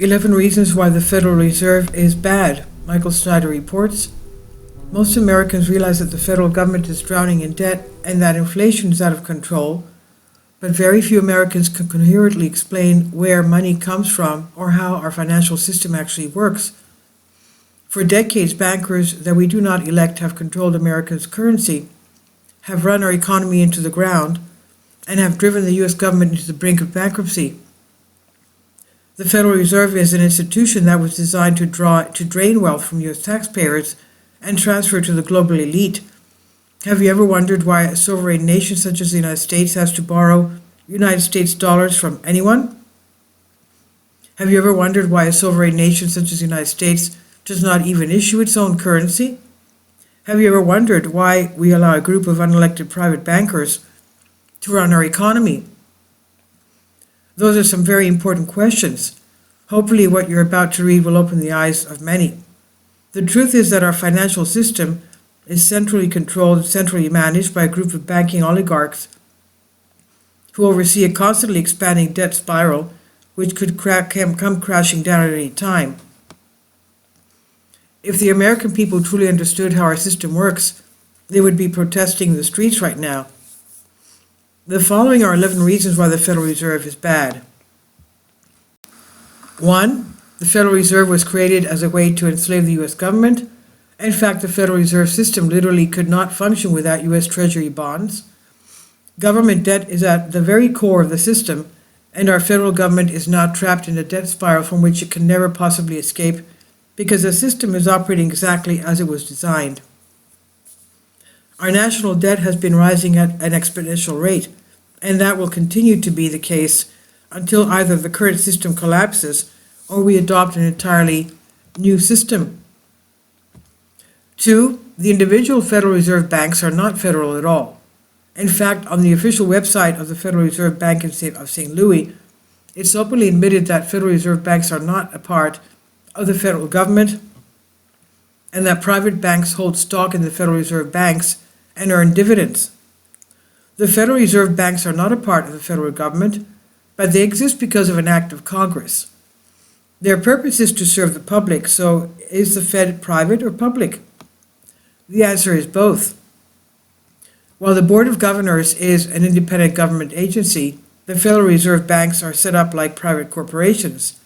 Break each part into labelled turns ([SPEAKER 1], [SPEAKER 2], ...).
[SPEAKER 1] 11 Reasons Why the Federal Reserve is Bad, Michael Snyder reports. Most Americans realize that the federal government is drowning in debt and that inflation is out of control, but very few Americans can coherently explain where money comes from or how our financial system actually works. For decades, bankers that we do not elect have controlled America's currency, have run our economy into the ground, and have driven the U.S. government into the brink of bankruptcy. The Federal Reserve is an institution that was designed to drain wealth from U.S. taxpayers and transfer it to the global elite. Have you ever wondered why a sovereign nation such as the United States has to borrow United States dollars from anyone? Have you ever wondered why a sovereign nation such as the United States does not even issue its own currency? Have you ever wondered why we allow a group of unelected private bankers to run our economy? Those are some very important questions. Hopefully what you're about to read will open the eyes of many. The truth is that our financial system is centrally controlled and centrally managed by a group of banking oligarchs who oversee a constantly expanding debt spiral which could come crashing down at any time. If the American people truly understood how our system works, they would be protesting in the streets right now. The following are 11 reasons why the Federal Reserve is bad. 1. The Federal Reserve was created as a way to enslave the U.S. government. In fact, the Federal Reserve System literally could not function without U.S. Treasury bonds. Government debt is at the very core of the system, and our federal government is now trapped in a debt spiral from which it can never possibly escape because the system is operating exactly as it was designed. Our national debt has been rising at an exponential rate, and that will continue to be the case until either the current system collapses or we adopt an entirely new system. 2. The individual Federal Reserve banks are not federal at all. In fact, on the official website of the Federal Reserve Bank of St. Louis, it's openly admitted that Federal Reserve banks are not a part of the federal government and that private banks hold stock in the Federal Reserve banks and earn dividends. The Federal Reserve banks are not a part of the federal government, but they exist because of an act of Congress. Their purpose is to serve the public, so is the Fed private or public? The answer is both. While the Board of Governors is an independent government agency, the Federal Reserve banks are set up like private corporations.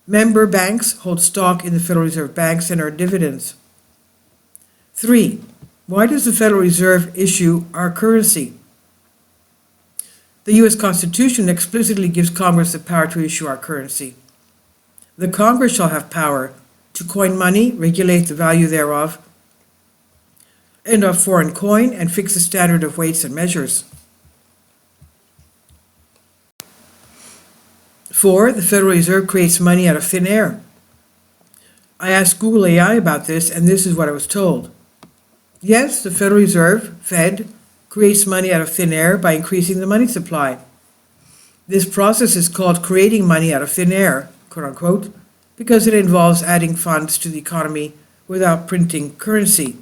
[SPEAKER 1] Member banks hold stock in the Federal Reserve banks and earn dividends. 3. Why does the Federal Reserve issue our currency? The U.S. Constitution explicitly gives Congress the power to issue our currency. The Congress shall have power to coin money, regulate the value thereof, and of foreign coin, and fix the standard of weights and measures. 4. The Federal Reserve creates money out of thin air. I asked Google AI about this, and this is what I was told. Yes, the Federal Reserve, Fed, creates money out of thin air by increasing the money supply. This process is called creating money out of thin air, quote unquote, because it involves adding funds to the economy without printing currency.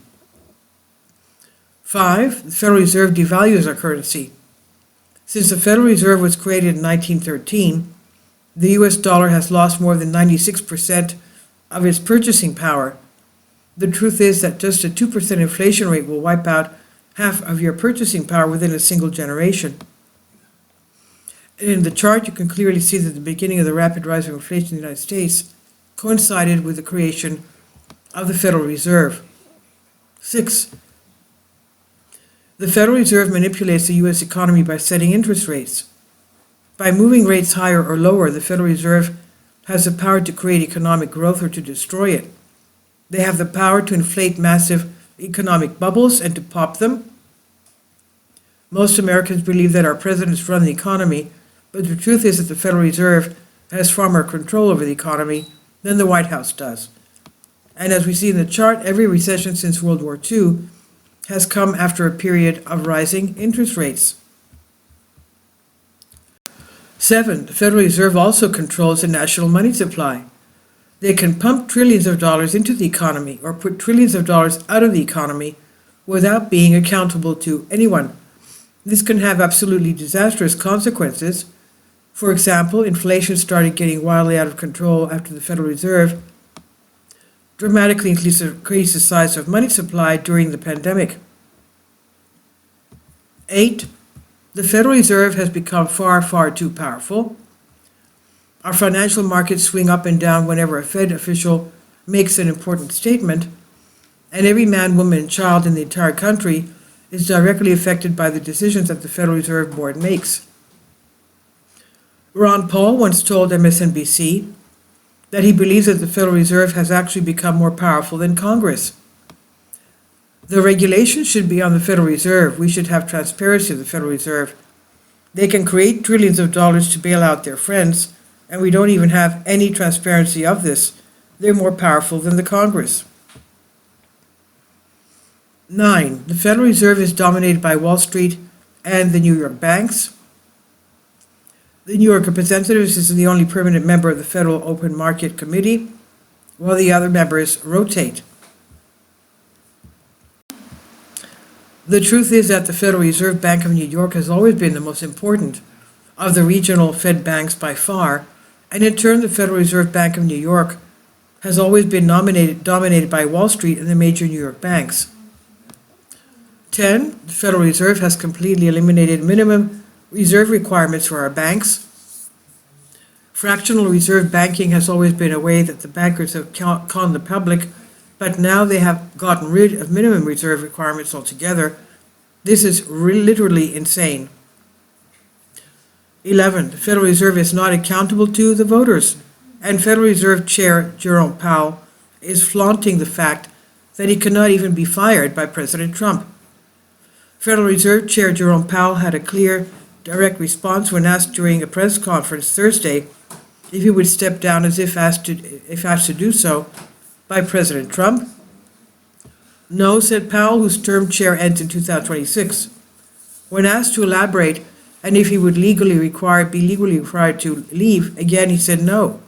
[SPEAKER 1] 5. The Federal Reserve devalues our currency. Since the Federal Reserve was created in 1913, the U.S. dollar has lost more than 96% of its purchasing power. The truth is that just a 2% inflation rate will wipe out half of your purchasing power within a single generation. And in the chart, you can clearly see that the beginning of the rapid rise of inflation in the United States coincided with the creation of the Federal Reserve. 6. The Federal Reserve manipulates the U.S. economy by setting interest rates. By moving rates higher or lower, the Federal Reserve has the power to create economic growth or to destroy it. They have the power to inflate massive economic bubbles and to pop them. Most Americans believe that our presidents run the economy, but the truth is that the Federal Reserve has far more control over the economy than the White House does. And as we see in the chart, every recession since World War II has come after a period of rising interest rates. 7. The Federal Reserve also controls the national money supply. They can pump trillions of dollars into the economy or put trillions of dollars out of the economy without being accountable to anyone. This can have absolutely disastrous consequences. For example, inflation started getting wildly out of control after the Federal Reserve dramatically increased the size of money supply during the pandemic. 8. The Federal Reserve has become far, far too powerful. Our financial markets swing up and down whenever a Fed official makes an important statement, and every man, woman, and child in the entire country is directly affected by the decisions that the Federal Reserve Board makes. Ron Paul once told MSNBC that he believes that the Federal Reserve has actually become more powerful than Congress. The regulation should be on the Federal Reserve. We should have transparency of the Federal Reserve. They can create trillions of dollars to bail out their friends, and we don't even have any transparency of this. They're more powerful than the Congress. 9. The Federal Reserve is dominated by Wall Street and the New York banks. The New York Representatives is the only permanent member of the Federal Open Market Committee, while the other members rotate. The truth is that the Federal Reserve Bank of New York has always been the most important of the regional Fed banks by far, and in turn the Federal Reserve Bank of New York has always been dominated by Wall Street and the major New York banks. 10. The Federal Reserve has completely eliminated minimum reserve requirements for our banks. Fractional reserve banking has always been a way that the bankers have conned the public, but now they have gotten rid of minimum reserve requirements altogether. This is literally insane. 11. The Federal Reserve is not accountable to the voters, and Federal Reserve Chair Jerome Powell is flaunting the fact that he cannot even be fired by President Trump. Federal Reserve Chair Jerome Powell had a clear, direct response when asked during a press conference Thursday if he would step down as if asked to do so by President Trump. No, said Powell, whose term chair ends in 2026. When asked to elaborate and if he would be legally required to leave, again he said no.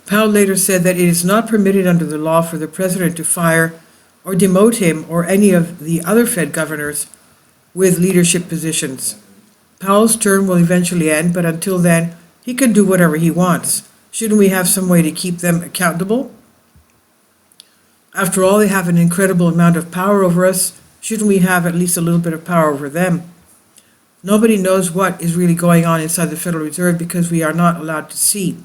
[SPEAKER 1] Powell later said that it is not permitted under the law for the president to fire or demote him or any of the other Fed governors with leadership positions. Powell's term will eventually end, but until then, he can do whatever he wants. Shouldn't we have some way to keep them accountable? After all, they have an incredible amount of power over us. Shouldn't we have at least a little bit of power over them? Nobody knows what is really going on inside the Federal Reserve because we are not allowed to see.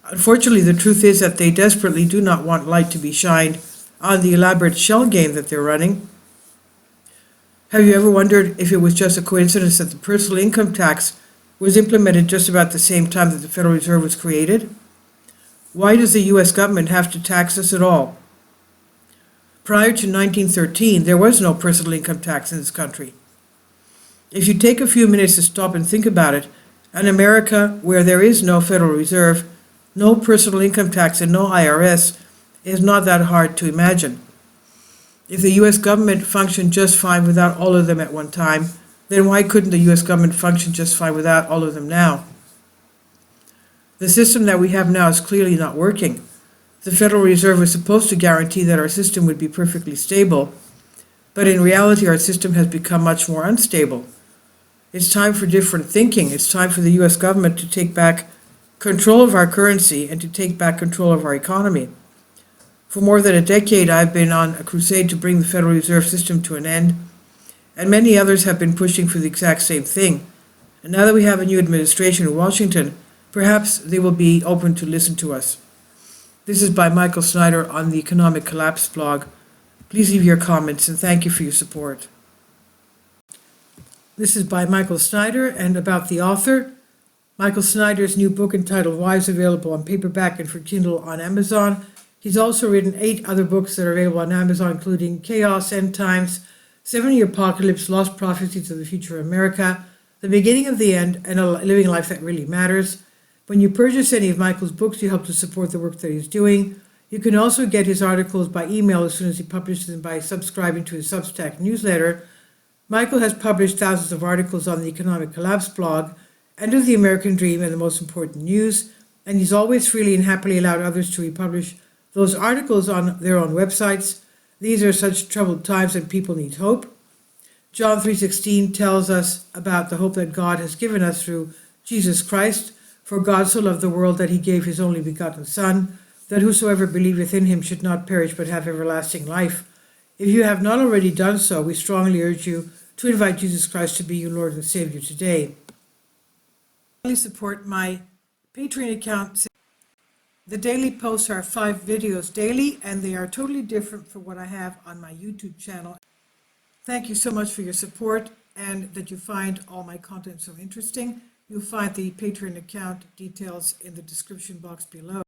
[SPEAKER 1] Unfortunately, the truth is that they desperately do not want light to be shined on the elaborate shell game that they're running. Have you ever wondered if it was just a coincidence that the personal income tax was implemented just about the same time that the Federal Reserve was created? Why does the U.S. government have to tax us at all? Prior to 1913, there was no personal income tax in this country. If you take a few minutes to stop and think about it, in America, where there is no Federal Reserve, no personal income tax, and no IRS, is not that hard to imagine. If the U.S. government functioned just fine without all of them at one time, then why couldn't the U.S. government function just fine without all of them now? The system that we have now is clearly not working. The Federal Reserve was supposed to guarantee that our system would be perfectly stable, but in reality our system has become much more unstable. It's time for different thinking. It's time for the U.S. government to take back control of our currency and to take back control of our economy. For more than a decade, I've been on a crusade to bring the Federal Reserve System to an end, and many others have been pushing for the exact same thing. And now that we have a new administration in Washington, perhaps they will be open to listen to us. This is by Michael Snyder on the Economic Collapse blog. Please leave your comments and thank you for your support. This is by Michael Snyder and about the author. Michael Snyder's new book entitled Why is available on paperback and for Kindle on Amazon. He's also written 8 other books that are available on Amazon, including Chaos, End Times, 70 Apocalypse, Lost Prophecies of the Future of America, The Beginning of the End, and Living a Life That Really Matters. When you purchase any of Michael's books, you help to support the work that he's doing. You can also get his articles by email as soon as he publishes them by subscribing to his Substack newsletter. Michael has published thousands of articles on the Economic Collapse blog, End of the American Dream, and the Most Important News, and he's always freely and happily allowed others to republish those articles on their own websites. These are such troubled times and people need hope. John 3:16 tells us about the hope that God has given us through Jesus Christ. For God so loved the world that he gave his only begotten Son, that whosoever believeth in him should not perish but have everlasting life. If you have not already done so, we strongly urge you to invite Jesus Christ to be your Lord and Savior today. Please support my Patreon account. The daily posts are 5 videos daily, and they are totally different from what I have on my YouTube channel. Thank you so much for your support and that you find all my content so interesting. You'll find the Patreon account details in the description box below.